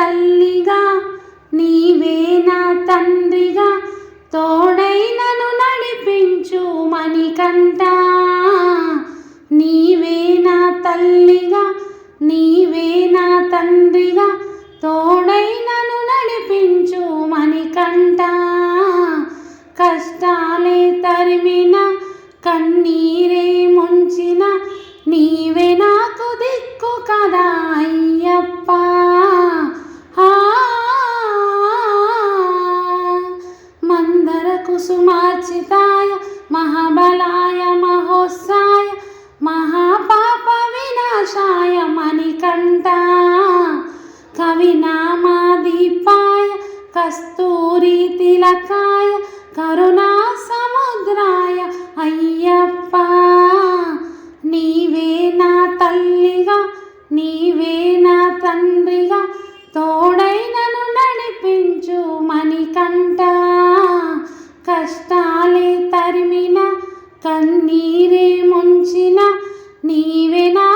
తల్లిగా నీవే నా తండ్రిగా తోడై నన్ను నడిపించు మణికంఠ. నీవే నా తల్లిగా నీవే నా తండ్రిగా తోడై నన్ను నడిపించు మణికంఠ. కష్టాలే తరిమిన కన్నీరే ముంచిన నీవే నాకు దిక్కు కదా అయ్యప్ప. మందర కుసుమార్చితాయ మహాబలాయ మహోత్సాయ మహాపాప వినాశాయ మణికంఠ. కవినామాదీపాయ కస్తూరి తిలకాయ కరుణా సముద్రాయ అయ్యప్ప. నీవే నా తల్లిగా నీవే నా తండ్రిగా తోడై నన్ను నడిపించు మణికంఠ. కష్టాలే తరిమిన కన్నీరే ముంచిన నీవే నా